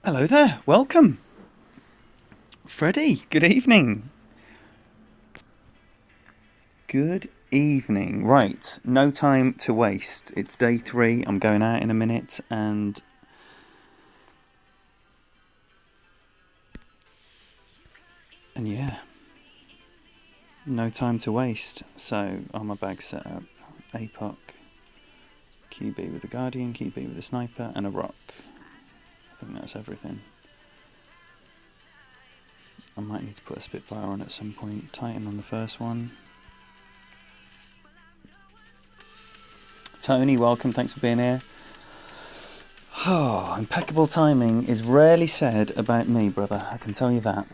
Hello there, welcome. Freddie, good evening. Good evening. Right, no time to waste. It's day 3, I'm going out in a minute and... yeah, no time to waste. So, on my bag set up, APOC, QB with a Guardian, QB with a Sniper and a Rock. I think that's everything. I might need to put a Spitfire on at some point. Titan on the first one. Tony, welcome, thanks for being here. Oh, impeccable timing is rarely said about me, brother, I can tell you that.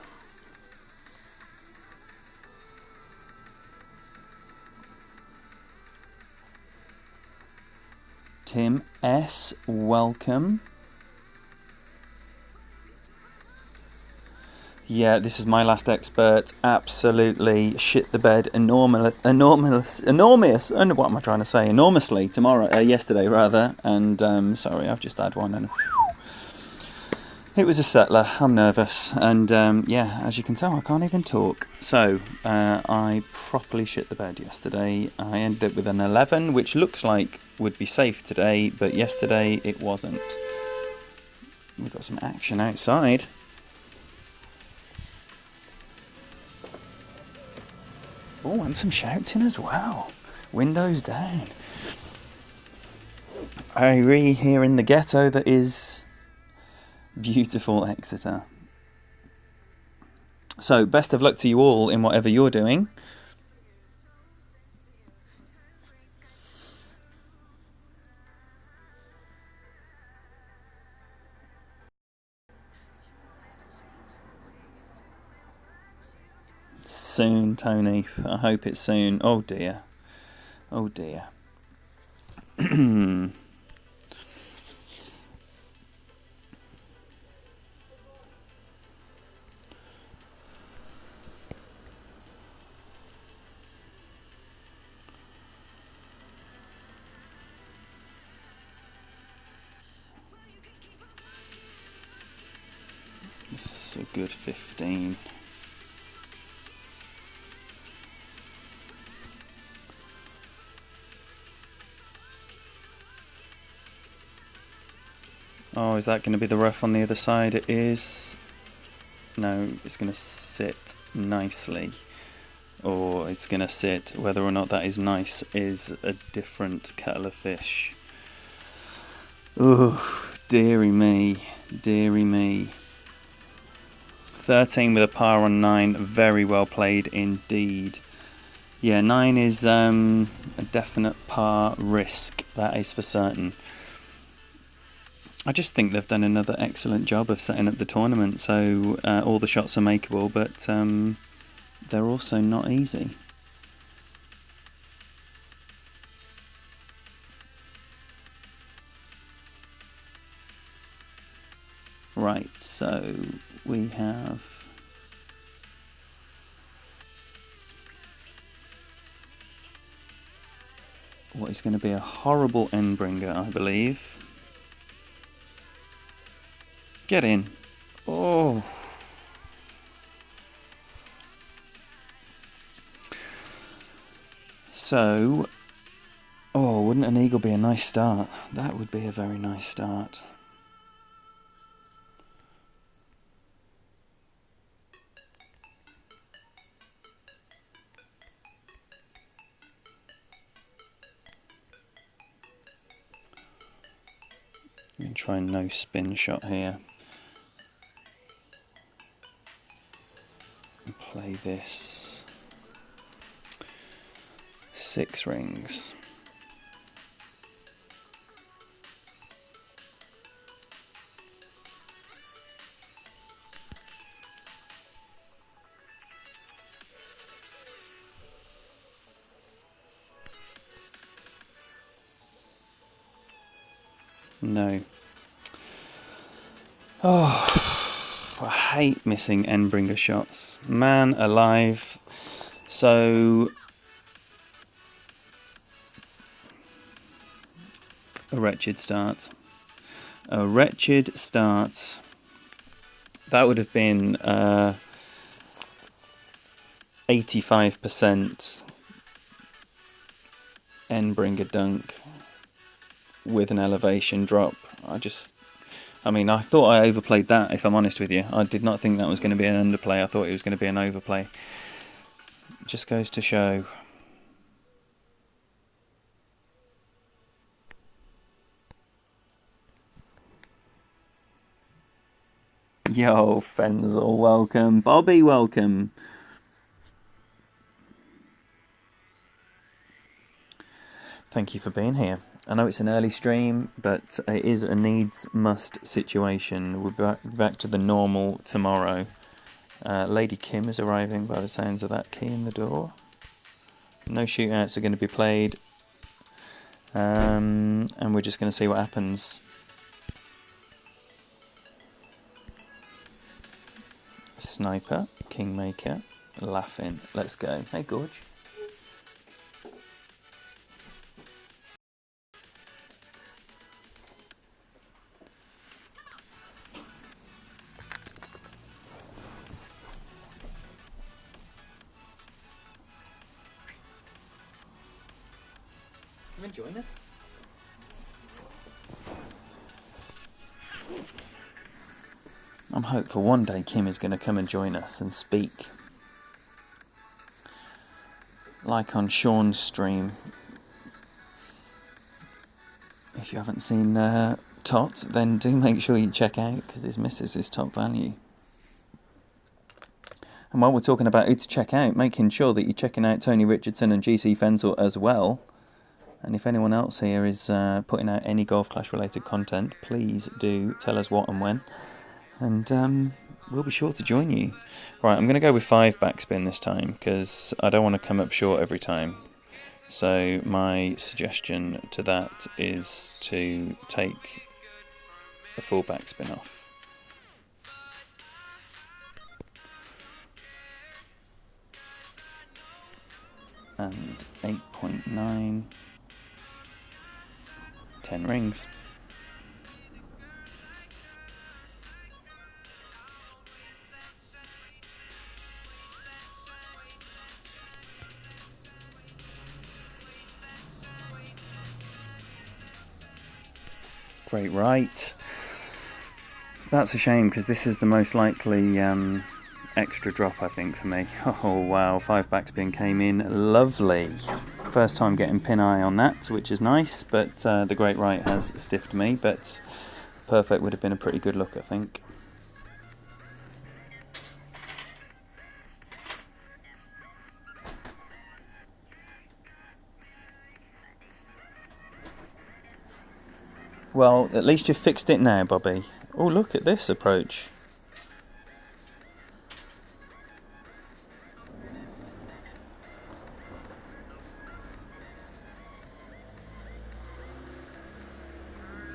Tim S, welcome. Yeah, this is my last expert. Absolutely shit the bed, enormous. What am I trying to say? Enormously yesterday rather. And sorry, I've just had one, and it was a settler. I'm nervous, and yeah, as you can tell, I can't even talk. So I properly shit the bed yesterday. I ended up with an 11, which looks like would be safe today, but yesterday it wasn't. We've got some action outside. Oh, and some shouting as well. Windows down. Irie here in the ghetto that is beautiful Exeter. So, best of luck to you all in whatever you're doing. Soon, Tony. I hope it's soon. Oh dear. Oh dear. It's a good 15. Oh, is that going to be the rough on the other side? It is. No, it's going to sit nicely. Or it's going to sit. Whether or not that is nice is a different kettle of fish. Oh, dearie me. Dearie me. 13 with a par on 9. Very well played indeed. Yeah, 9 is a definite par risk. That is for certain. I just think they've done another excellent job of setting up the tournament, so all the shots are makeable, but they're also not easy. Right, so we have what is going to be a horrible Endbringer, I believe. Get in. Oh. So, oh, wouldn't an eagle be a nice start? That would be a very nice start. I'm going to try no spin shot here. And play this 6 rings. No. Oh, I hate missing Endbringer shots. Man alive. So, a wretched start. A wretched start. That would have been 85% end bringer dunk with an elevation drop. I thought I overplayed that, if I'm honest with you. I did not think that was going to be an underplay. I thought it was going to be an overplay. Just goes to show. Yo, Fenzel, welcome. Bobby, welcome. Thank you for being here. I know it's an early stream, but it is a needs-must situation. We'll be back to the normal tomorrow. Lady Kim is arriving by the sounds of that key in the door. No shootouts are going to be played. And we're just going to see what happens. Sniper, Kingmaker, laughing. Let's go. Hey, Gorge. Come and join us. I'm hopeful one day Kim is going to come and join us and speak. Like on Sean's stream. If you haven't seen Tot, then do make sure you check out, because his missus is top value. And while we're talking about who to check out, making sure that you're checking out Tony Richardson and GC Fensel as well. And if anyone else here is putting out any Golf Clash related content, please do tell us what and when. And we'll be sure to join you. Right, I'm going to go with 5 backspin this time, because I don't want to come up short every time. So my suggestion to that is to take a full backspin off. And 8.9, 10 rings. Great right. That's a shame, because this is the most likely extra drop, I think, for me. Oh wow, 5 backspin came in lovely. First time getting pin eye on that, which is nice, but the great right has stiffed me, but perfect would have been a pretty good look, I think. Well, at least you've fixed it now, Bobby. Oh, look at this approach.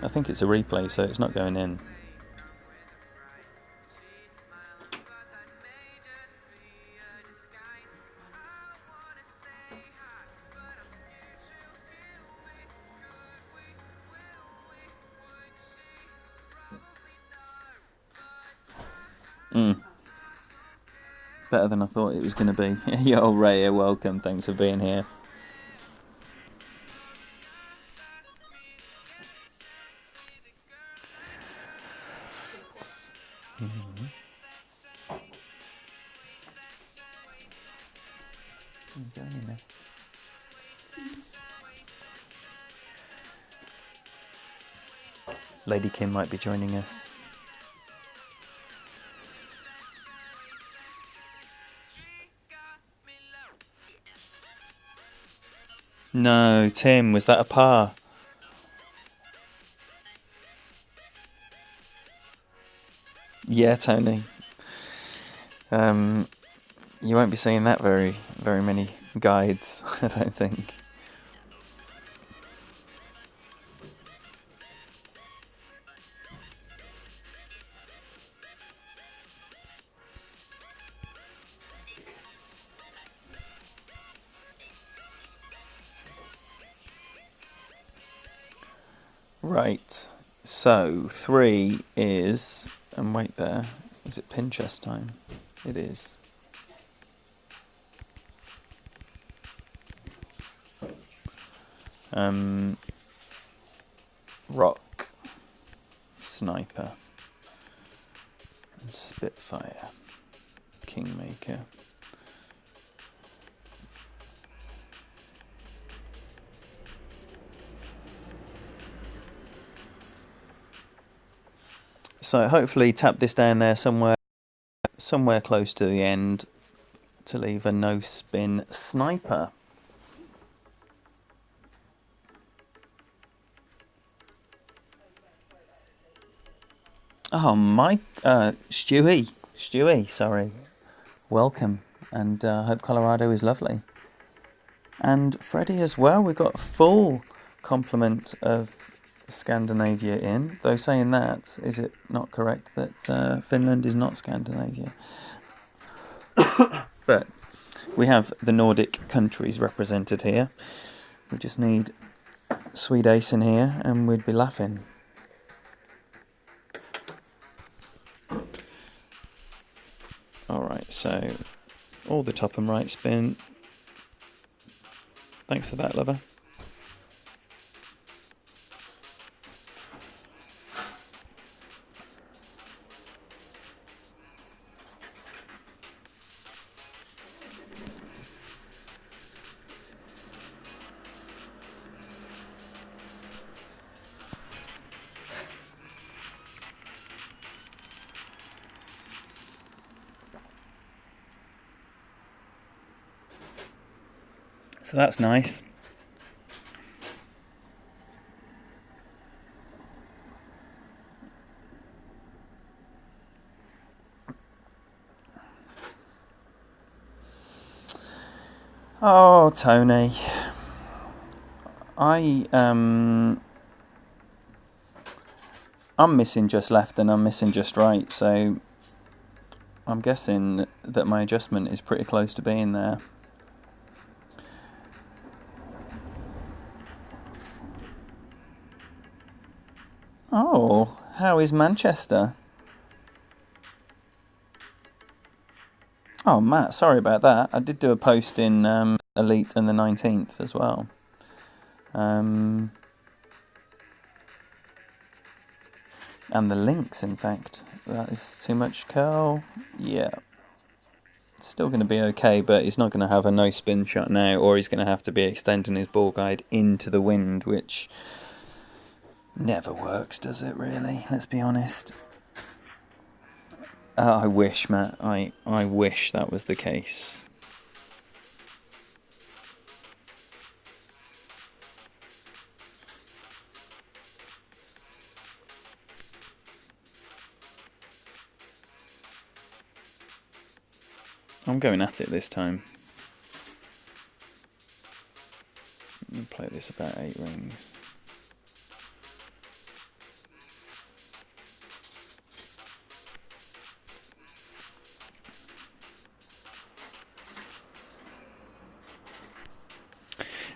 I think it's a replay, so it's not going in. Better than I thought it was going to be. Yo, Raya, welcome. Thanks for being here. Lady Kim might be joining us. No, Tim, was that a par? Yeah, Tony. You won't be seeing that very many guides, I don't think. Right, so 3 is, and wait there, Is it Pinchest time? It is. Rock, Sniper, and Spitfire, Kingmaker. So hopefully tap this down there somewhere close to the end to leave a no spin sniper. Oh, Mike, Stewie, sorry. Welcome, and hope Colorado is lovely. And Freddie as well. We've got a full complement of Scandinavia in. Though saying that, is it not correct that Finland is not Scandinavia? But we have the Nordic countries represented here. We just need Swede in here and we'd be laughing. Alright, so all the top and right spin. Thanks for that, lover. So that's nice. Oh, Tony. I'm missing just left and I'm missing just right, so I'm guessing that my adjustment is pretty close to being there. Oh, how is Manchester? Oh, Matt, sorry about that. I did do a post in Elite and the 19th as well. And the links, in fact. That is too much curl. Yeah. Still going to be okay, but he's not going to have a no spin shot now, or he's going to have to be extending his ball guide into the wind, which never works, does it really? Let's be honest. I wish, Matt. I wish that was the case. I'm going at it this time. I'll play this about 8 rings.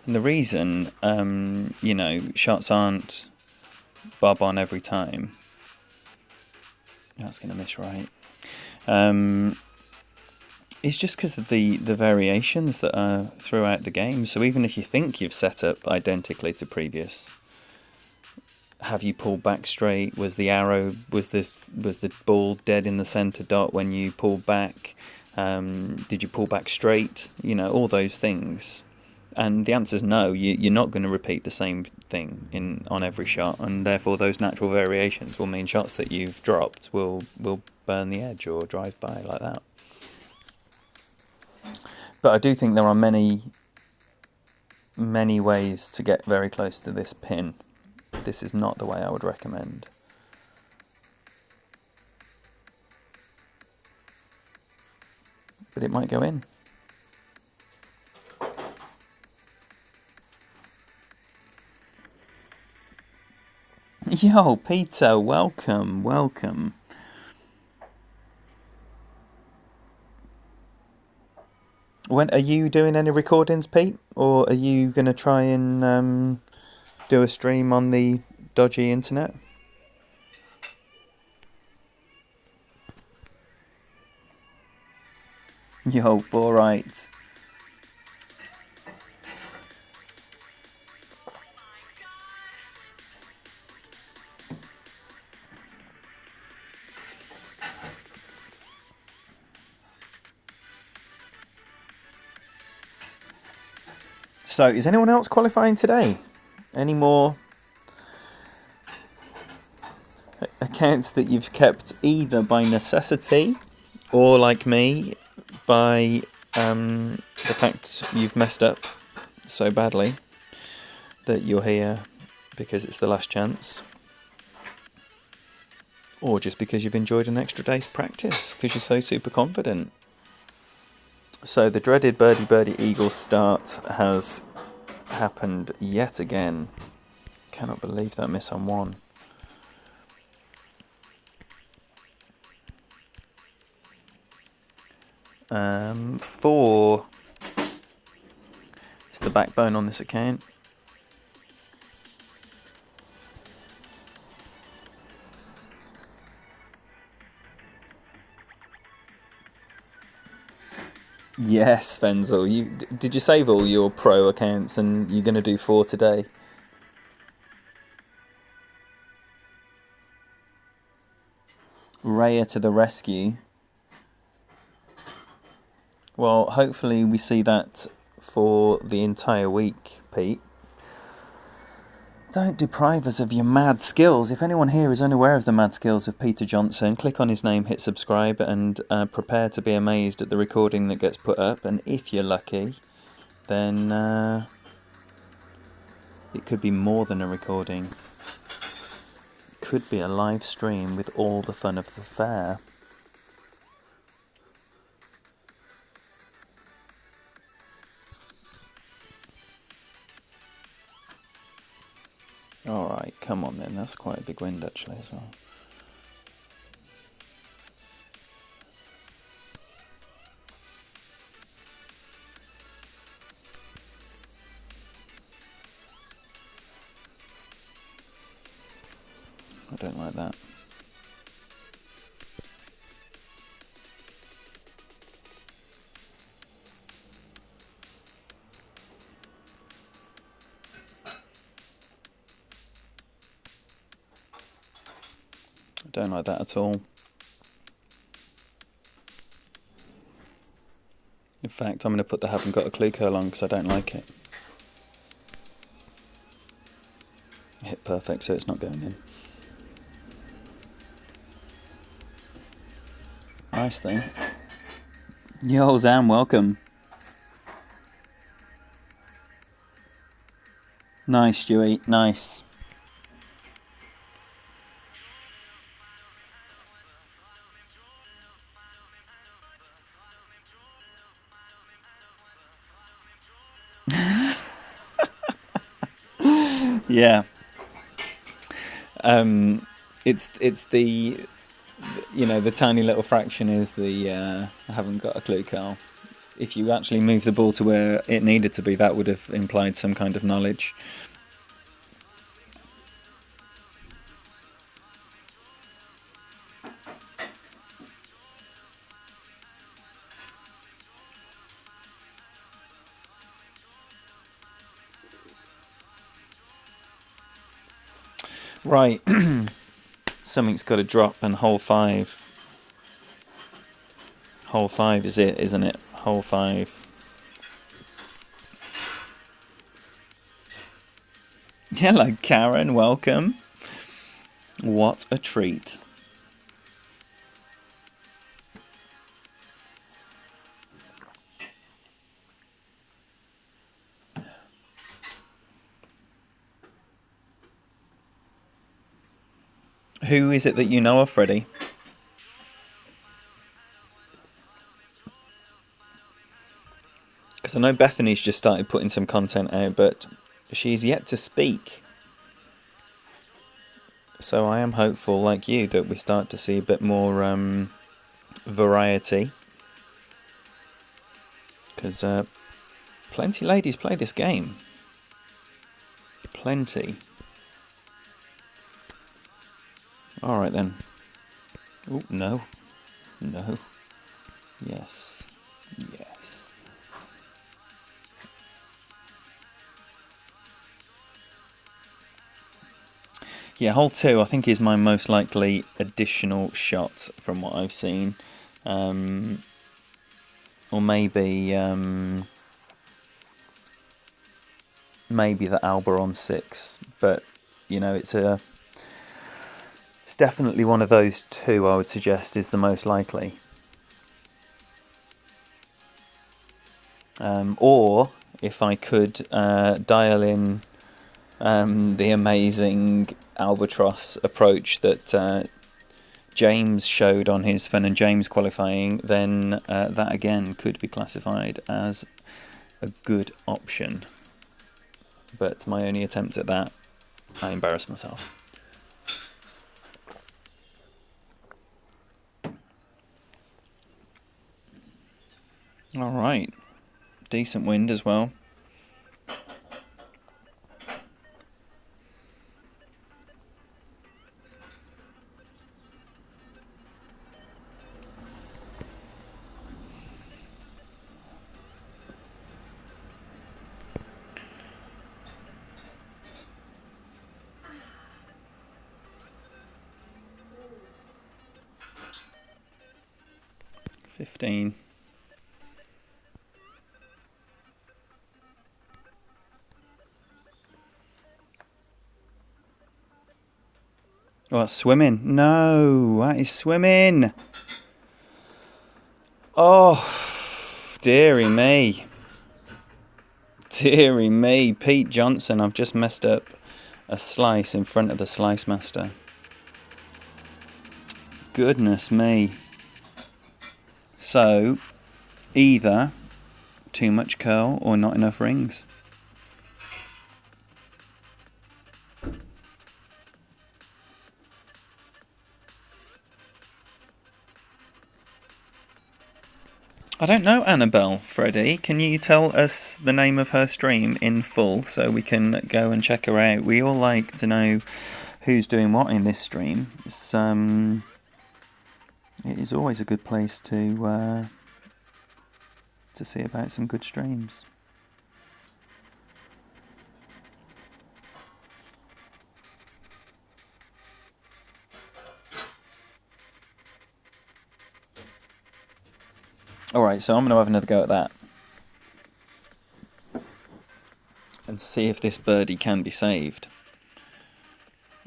And the reason, shots aren't bob on every time. That's going to miss right. It's just because of the variations that are throughout the game. So even if you think you've set up identically to previous, have you pulled back straight? Was the arrow, was the ball dead in the centre dot when you pulled back? Did you pull back straight? All those things. And the answer is no. You're not going to repeat the same thing on every shot, and therefore those natural variations will mean shots that you've dropped will burn the edge or drive by like that. But I do think there are many ways to get very close to this pin. This is not the way I would recommend. But it might go in. Yo, Peter, welcome. When are you doing any recordings, Pete? Or are you going to try and do a stream on the dodgy internet? Yo, 4-8. So, is anyone else qualifying today? Any more accounts that you've kept either by necessity or, like me, by the fact you've messed up so badly that you're here because it's the last chance? Or just because you've enjoyed an extra day's practice because you're so super confident? So the dreaded birdie Eagles start has happened yet again. Cannot believe that miss on one. Four is the backbone on this account. Yes, Fenzel. Did you save all your pro accounts and you're going to do 4 today? Raya to the rescue. Well, hopefully we see that for the entire week, Pete. Don't deprive us of your mad skills. If anyone here is unaware of the mad skills of Peter Johnson, click on his name, hit subscribe, and prepare to be amazed at the recording that gets put up. And if you're lucky, then it could be more than a recording. It could be a live stream with all the fun of the fair. Alright, come on then. That's quite a big wind actually as well. I don't like that. I don't like that at all. In fact, I'm going to put the haven't got a clue curl on because I don't like it. Hit perfect, so it's not going in. Nice thing. Yo, Zam, welcome. Nice, Stewie. Nice. Yeah. It's the the tiny little fraction is the I haven't got a clue, Carl. If you actually move the ball to where it needed to be, that would have implied some kind of knowledge. Right. Something's got to drop, and hole 5. Hole 5 is it, isn't it? Hole 5. Hello, Karen. Welcome. What a treat. Who is it that you know of, Freddie? Because I know Bethany's just started putting some content out, but she's yet to speak. So I am hopeful, like you, that we start to see a bit more variety. Because plenty ladies play this game. Plenty. Alright then. Oh, no. No. Yes. Yeah, hole 2 I think is my most likely additional shot from what I've seen. Or maybe maybe the Alba on 6, but you know, it's definitely one of those two I would suggest is the most likely. Or if I could dial in the amazing albatross approach that James showed on his Fun and James qualifying, then that again could be classified as a good option. But my only attempt at that, I embarrassed myself. All right, decent wind as well. $15. Oh, that's swimming. No, that is swimming. Oh, dearie me. Dearie me. Pete Johnson, I've just messed up a slice in front of the slice master. Goodness me. So, either too much curl or not enough rings. I don't know Annabelle, Freddie. Can you tell us the name of her stream in full so we can go and check her out? We all like to know who's doing what in this stream. It is always a good place to see about some good streams. Alright, so I'm going to have another go at that. And see if this birdie can be saved.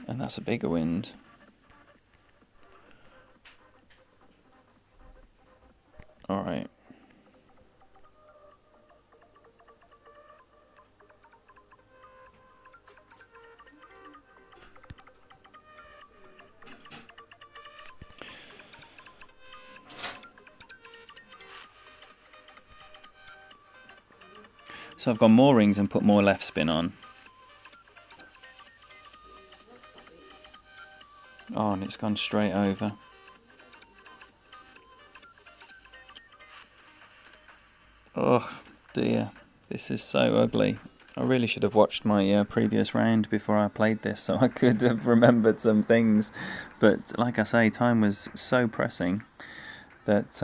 And that's a bigger wind. Alright. So I've got more rings and put more left spin on. Oh, and it's gone straight over. Oh dear, this is so ugly. I really should have watched my previous round before I played this so I could have remembered some things. But like I say, time was so pressing that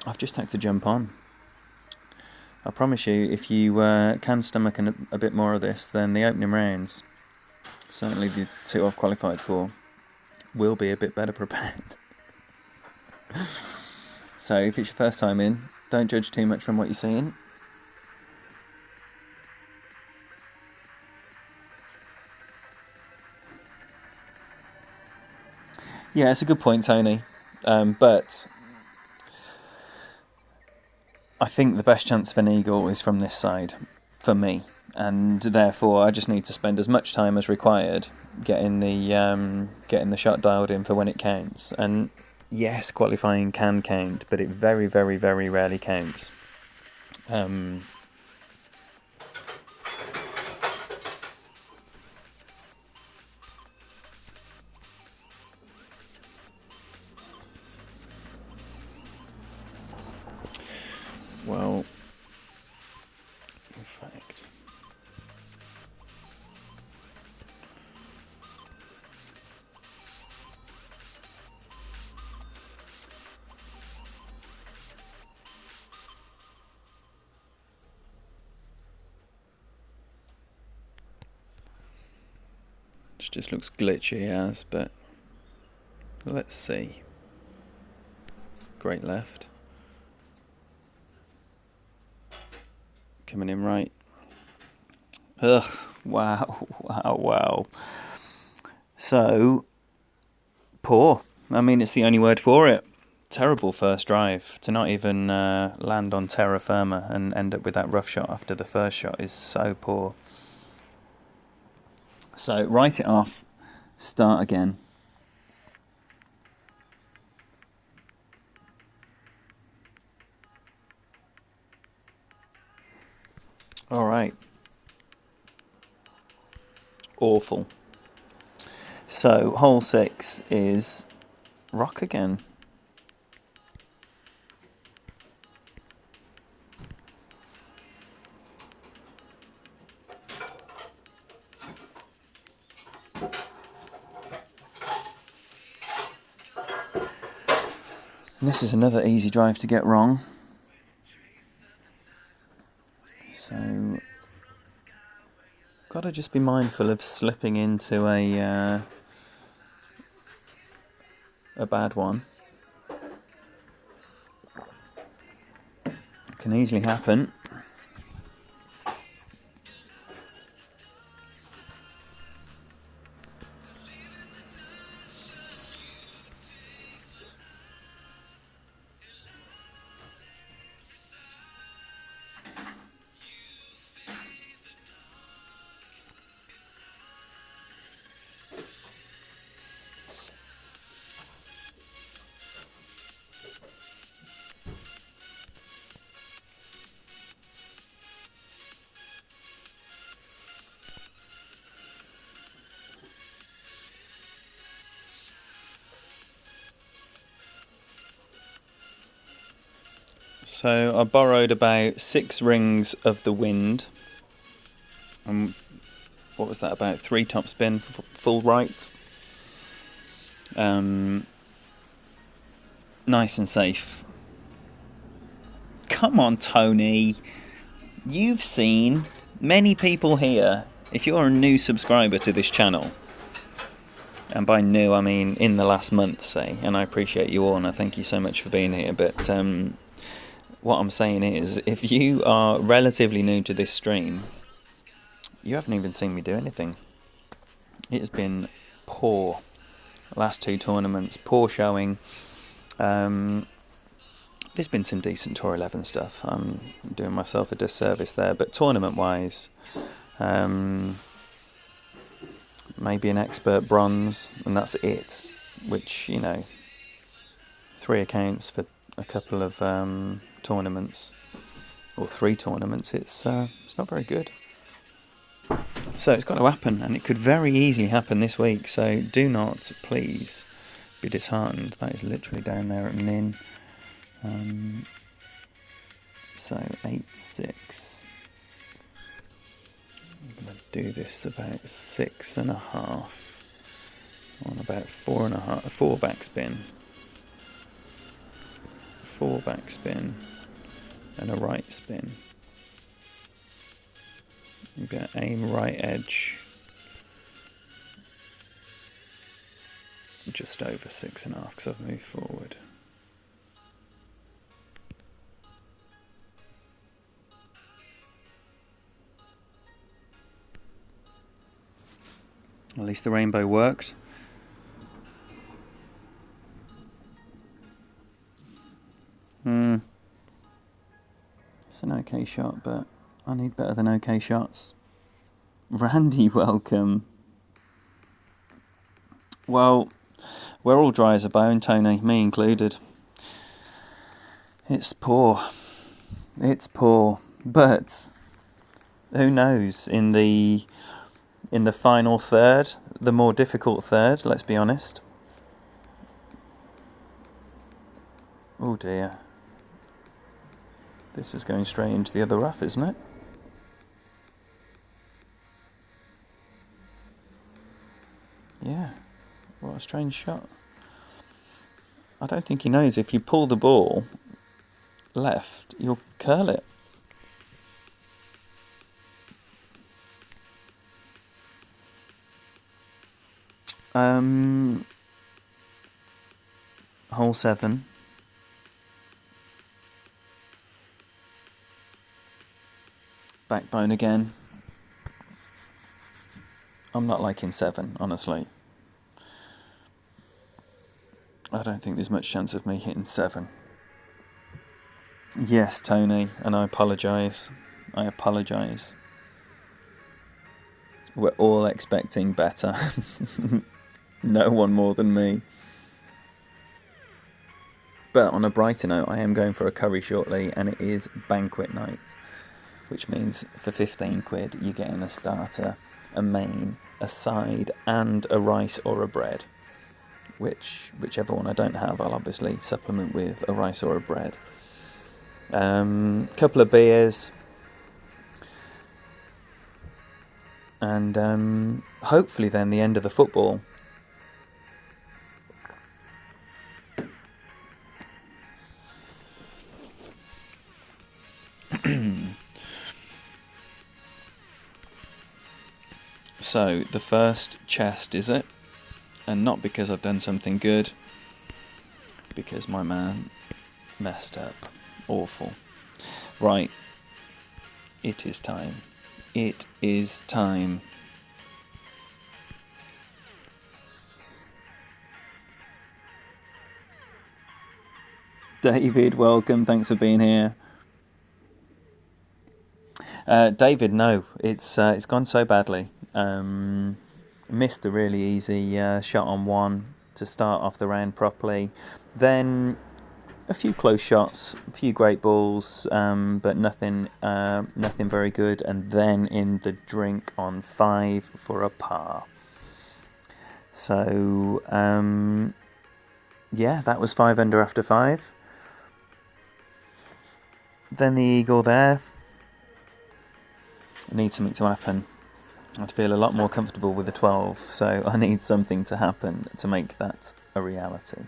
I've just had to jump on. I promise you, if you can stomach a bit more of this, then the opening rounds, certainly the two I've qualified for, will be a bit better prepared. So if it's your first time in, don't judge too much from what you're seeing. Yeah, it's a good point, Tony. But I think the best chance of an eagle is from this side, for me. And therefore, I just need to spend as much time as required getting the shot dialed in for when it counts. And yes, qualifying can count, but it very, very, very rarely counts. Well, in fact... It just looks glitchy as, but let's see. Great left. Coming in right. Ugh, wow. So, poor. I mean, it's the only word for it. Terrible first drive. To not even land on terra firma and end up with that rough shot after the first shot is so poor. So, write it off. Start again. All right. Awful. So, hole 6 is rock again. And this is another easy drive to get wrong. So, got to just be mindful of slipping into a bad one. Can easily happen. So I borrowed about 6 rings of the wind. What was that, about 3 topspin, full right. Nice and safe. Come on, Tony. You've seen many people here. If you're a new subscriber to this channel, and by new I mean in the last month, say, and I appreciate you all and I thank you so much for being here, but what I'm saying is, if you are relatively new to this stream, you haven't even seen me do anything. It has been poor. Last 2 tournaments, poor showing. There's been some decent Tour 11 stuff. I'm doing myself a disservice there, but tournament-wise, maybe an expert bronze, and that's it. Which, 3 accounts for a couple of tournaments, or 3 tournaments. It's not very good. So it's got to happen, and it could very easily happen this week. So do not, please, be disheartened. That is literally down there at min. So 8-6. I'm going to do this about 6.5 on about 4.5. 4 backspin. 4 backspin and a right spin. I'm going to aim right edge just over 6.5 because I've moved forward. At least the rainbow worked. It's an okay shot, but I need better than okay shots. Randy, welcome. Well, we're all dry as a bone, Tony, me included. It's poor. It's poor. But who knows, in the final third, the more difficult third, let's be honest. Oh dear. This is going straight into the other rough, isn't it? Yeah. What a strange shot. I don't think he knows if you pull the ball left, you'll curl it. Hole 7. Backbone again. I'm not liking 7, honestly. I don't think there's much chance of me hitting 7. Yes, Tony, and I apologise. We're all expecting better. No one more than me. But on a brighter note, I am going for a curry shortly, and it is banquet night, which means for 15 quid you're getting a starter, a main, a side, and a rice or a bread. Whichever one I don't have, I'll obviously supplement with a rice or a bread. Couple of beers, and hopefully then the end of the football. So, the first chest, is it? And not because I've done something good, because my man messed up. Awful. Right. It is time. It is time. David, welcome. Thanks for being here. David, no. It's gone so badly. Missed a really easy shot on 1 to start off the round properly. Then a few close shots, a few great balls, but nothing very good. And then in the drink on 5 for a par. So yeah, that was 5 under after 5. Then the eagle there. I need something to happen. I'd feel a lot more comfortable with the 12, so I need something to happen to make that a reality.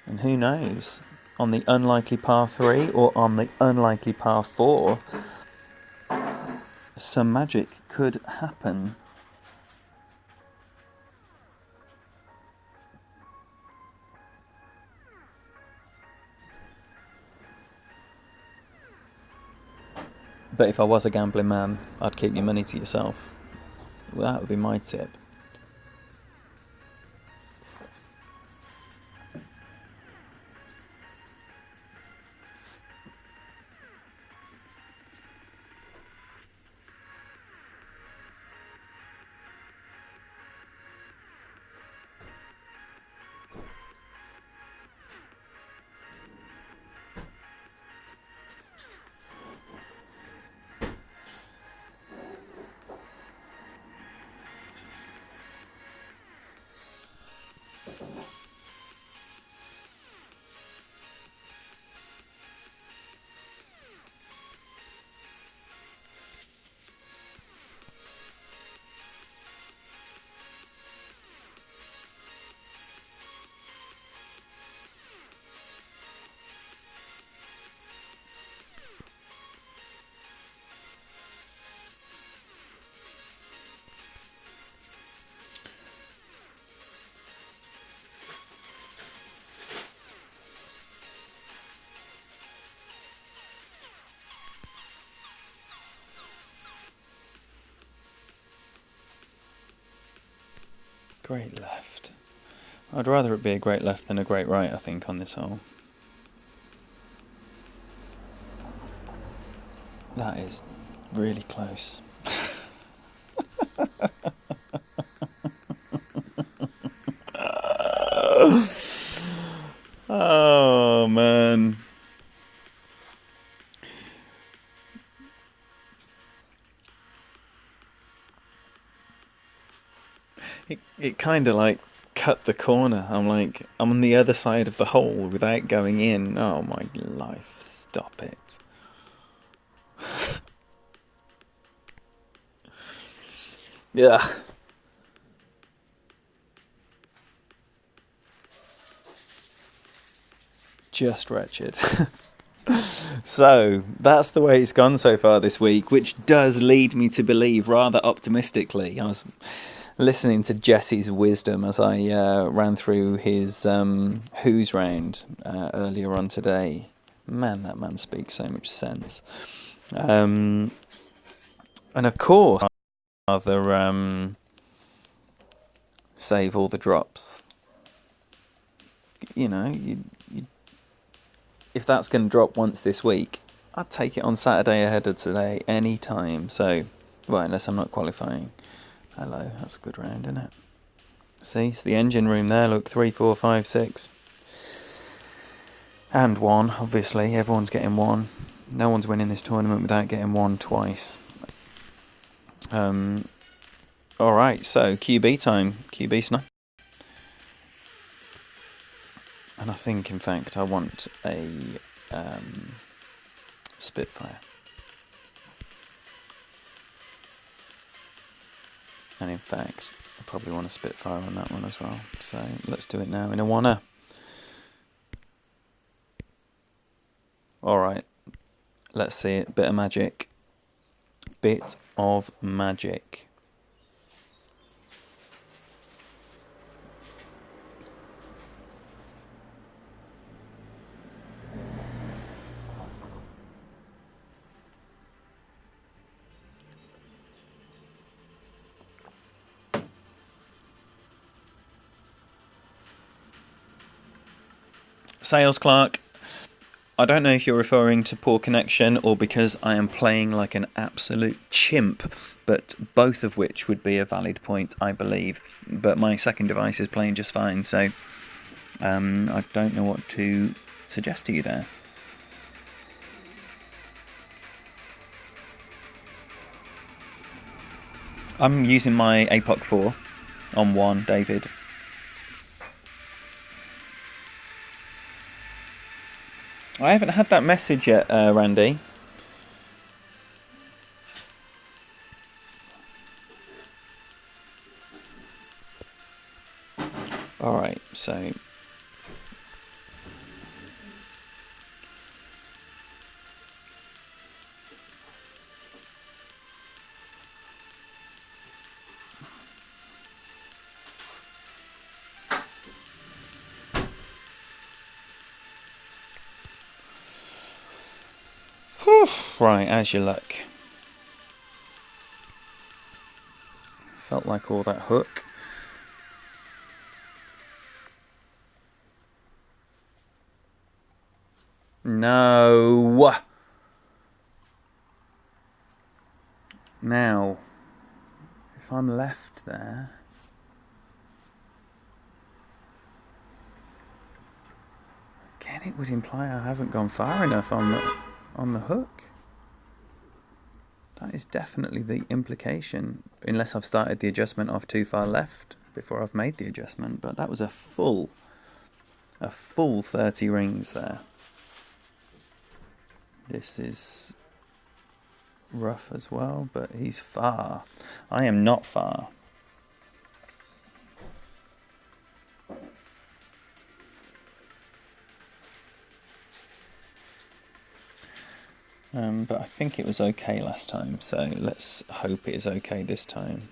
And who knows, on the unlikely par 3 or on the unlikely par 4, some magic could happen. But if I was a gambling man, I'd keep your money to yourself. Well, that would be my tip. Great left. I'd rather it be a great left than a great right, I think, on this hole. That is really close. Oh, man. It kind of like cut the corner. I'm on the other side of the hole without going in. Oh my life, stop it. Yeah. Just wretched. So that's the way it's gone so far this week, which does lead me to believe rather optimistically. I was listening to Jesse's wisdom as I ran through his Who's round earlier on today. Man, that man speaks so much sense. And of course, rather save all the drops. You know, if that's going to drop once this week, I'd take it on Saturday ahead of today any time. So, well, unless I'm not qualifying. Hello, that's a good round, isn't it? See, it's the engine room there. Look, 3, 4, 5, 6. And 1, obviously. Everyone's getting 1. No one's winning this tournament without getting 1 twice. Alright, so QB time. QB snipe. And I think, in fact, I want a Spitfire. And in fact, I probably want a Spitfire on that one as well. So let's do it now in a wanna. Alright, let's see it. Bit of magic. Bit of magic. Sales clerk. I don't know if you're referring to poor connection or because I am playing like an absolute chimp, but both of which would be a valid point, I believe. But my second device is playing just fine, so I don't know what to suggest to you there. I'm using my APOC 4 on 1, David. I haven't had that message yet, Randy. Alright, so... Whew, right, as you look. Felt like all that hook. No! Now, if I'm left there... Again, it would imply I haven't gone far enough on the hook. That is definitely the implication, unless I've started the adjustment off too far left before I've made the adjustment. But that was a full 30 rings there. This is rough as well, but he's far. I am not far. But I think it was okay last time, so let's hope it is okay this time.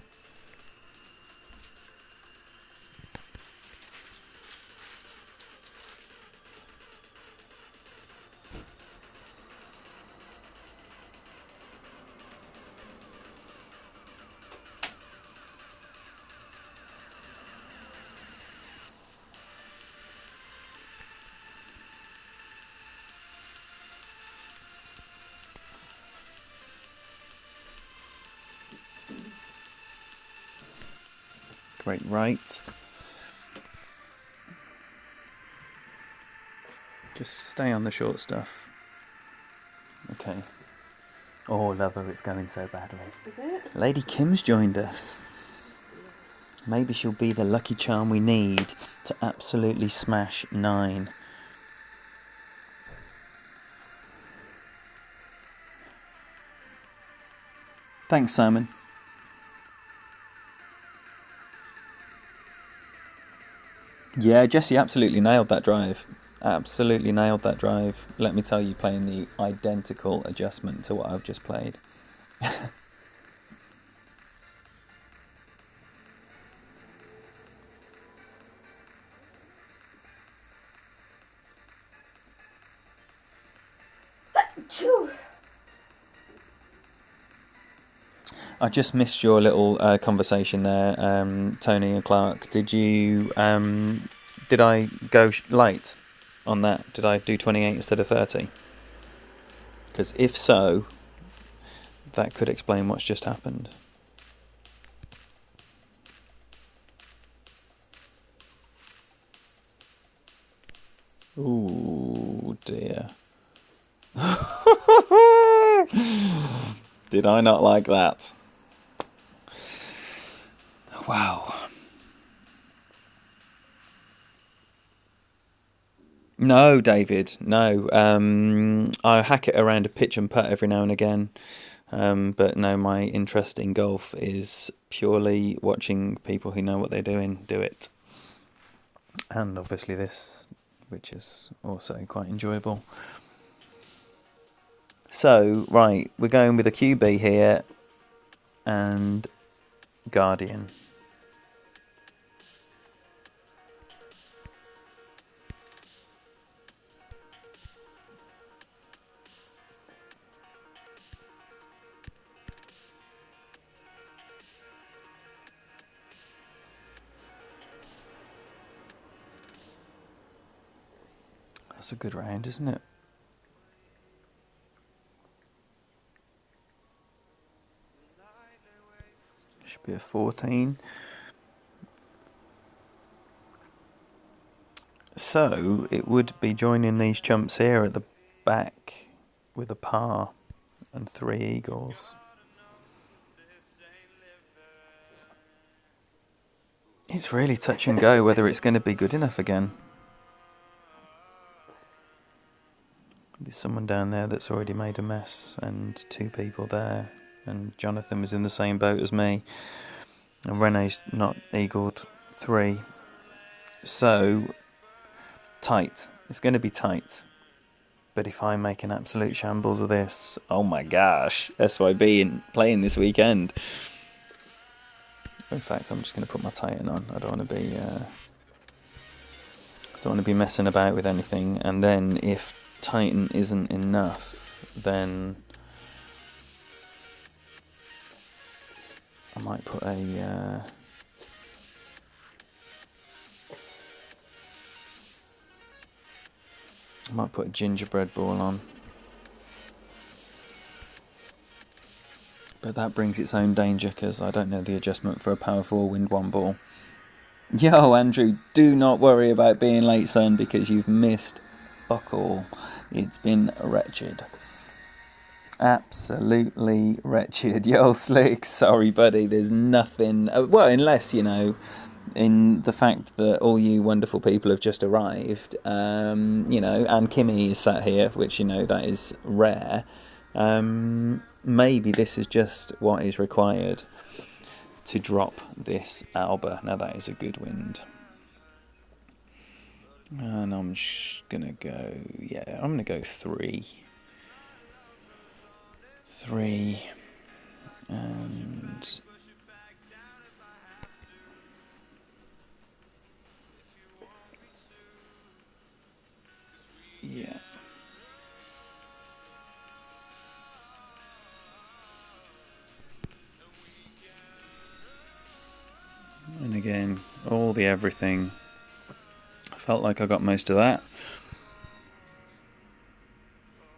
Great right. Just stay on the short stuff. Okay. Oh, lover, it's going so badly. Is it? Lady Kim's joined us. Maybe she'll be the lucky charm we need to absolutely smash 9. Thanks, Simon. Yeah, Jesse absolutely nailed that drive. Absolutely nailed that drive. Let me tell you, playing the identical adjustment to what I've just played. I just missed your little conversation there, Tony and Clark. Did you? Did I go late on that? Did I do 28 instead of 30? Because if so, that could explain what's just happened. Ooh, dear. Did I not like that? Wow. No, David, no. I hack it around a pitch and putt every now and again. But no, my interest in golf is purely watching people who know what they're doing do it. And obviously this, which is also quite enjoyable. So, right, we're going with a QB here and Guardian. That's a good round, isn't it? Should be a 14. So it would be joining these chumps here at the back with a par and 3 eagles. It's really touch and go whether it's going to be good enough again. There's someone down there that's already made a mess, and 2 people there, and Jonathan was in the same boat as me, and Renee's not eagled 3. So tight. It's going to be tight. But if I make an absolute shambles of this, oh my gosh, SYB playing this weekend. In fact, I'm just going to put my Titan on. I don't want to be messing about with anything. And then if Titan isn't enough, then I might put a gingerbread ball on. But that brings its own danger because I don't know the adjustment for a power 4 wind 1 ball. Yo, Andrew, do not worry about being late, son, because you've missed fuck all. It's been wretched. Absolutely wretched. Yo, Slick, sorry, buddy, there's nothing... well, unless, in the fact that all you wonderful people have just arrived, and Kimmy is sat here, which, that is rare. Maybe this is just what is required to drop this Alba. Now that is a good wind. And I'm just going to go, I'm going to go 3. 3. And... yeah. And again, all the everything. I felt like I got most of that.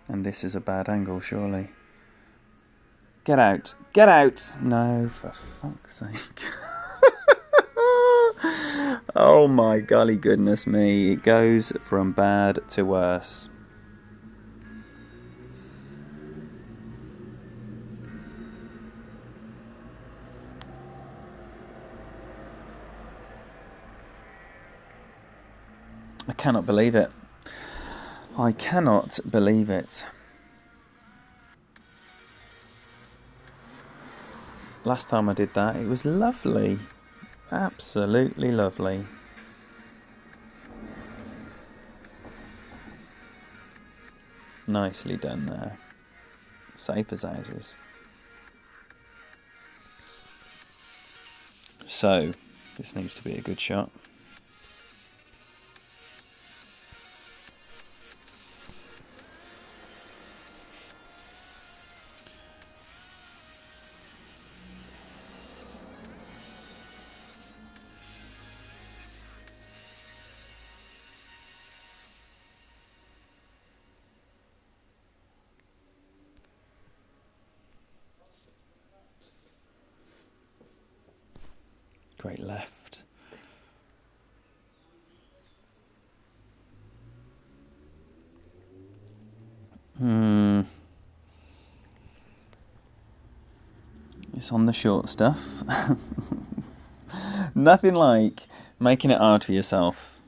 And this is a bad angle, surely. Get out! Get out! No, for fuck's sake. Oh my golly goodness me. It goes from bad to worse. I cannot believe it. I cannot believe it. Last time I did that, it was lovely. Absolutely lovely. Nicely done there. Safe as houses. So, this needs to be a good shot. Great left. It's on the short stuff. Nothing like making it hard for yourself.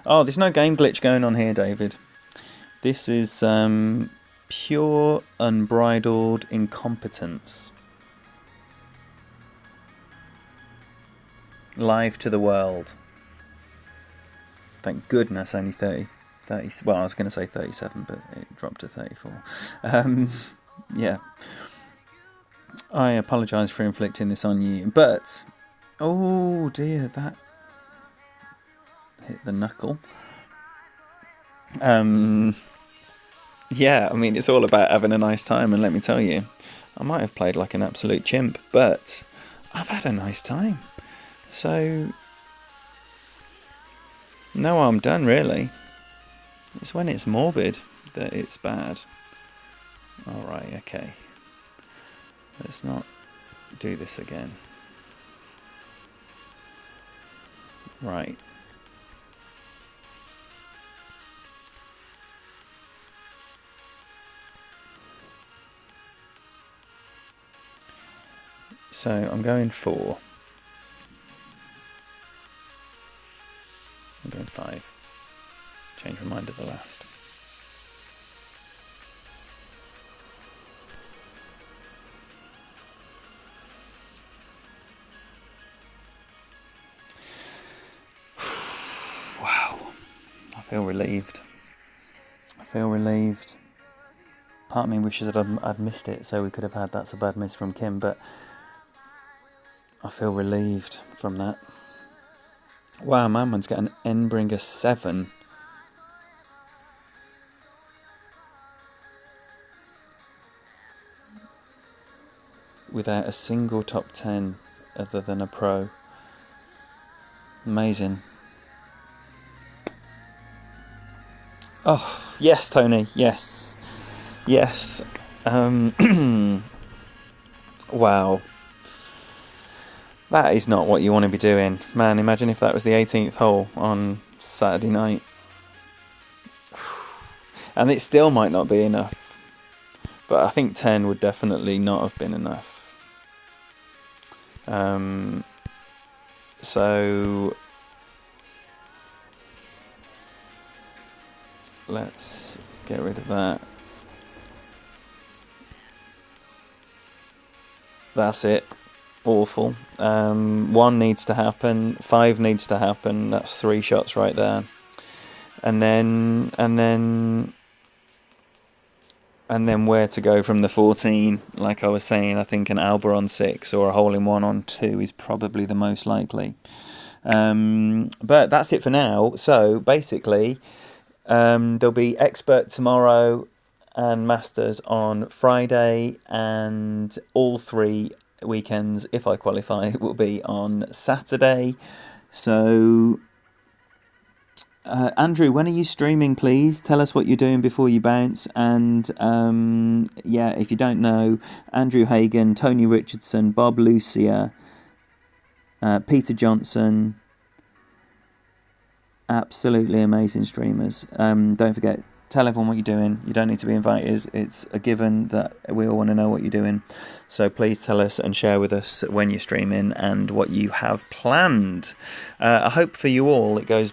Oh, there's no game glitch going on here, David. This is pure unbridled incompetence. Live to the world. Thank goodness only 30, well, I was going to say 37, but it dropped to 34. Yeah. I apologise for inflicting this on you, but, oh dear, that hit the knuckle. Yeah, I mean, it's all about having a nice time, and let me tell you, I might have played like an absolute chimp, but I've had a nice time. So, no harm done, really. It's when it's morbid that it's bad. Alright, okay. Let's not do this again. Right. So I'm going 4. I'm going 5. Change my mind at the last. Wow. I feel relieved. Part of me wishes that I'd missed it so we could have had That's a Bad Miss from Kim, but I feel relieved from that. Wow, man's got an Endbringer 7. Without a single top 10 other than a pro. Amazing. Oh, yes, Tony, yes. Yes. Wow. That is not what you want to be doing. Man, imagine if that was the 18th hole on Saturday night. And it still might not be enough. But I think 10 would definitely not have been enough. So let's get rid of that. That's it. Awful. 1 needs to happen. 5 needs to happen. That's 3 shots right there. And then where to go from the 14? Like I was saying, I think an Alba on 6 or a hole-in-one on 2 is probably the most likely. But that's it for now. So basically, there'll be Expert tomorrow and Masters on Friday, and all 3 weekends, if I qualify, will be on Saturday. So Andrew, when are you streaming, please? Tell us what you're doing before you bounce. And yeah, if you don't know, Andrew Hagan, Tony Richardson, Bob Lucia, Peter Johnson, absolutely amazing streamers. Don't forget, tell everyone what you're doing. You don't need to be invited. It's a given that we all want to know what you're doing. So please tell us and share with us when you're streaming and what you have planned. I hope for you all it goes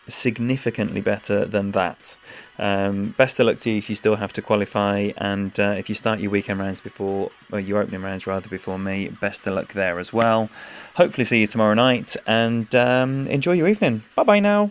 significantly better than that. Best of luck to you if you still have to qualify, and if you start your weekend rounds or your opening rounds rather before me, best of luck there as well. Hopefully see you tomorrow night, and enjoy your evening. Bye bye now.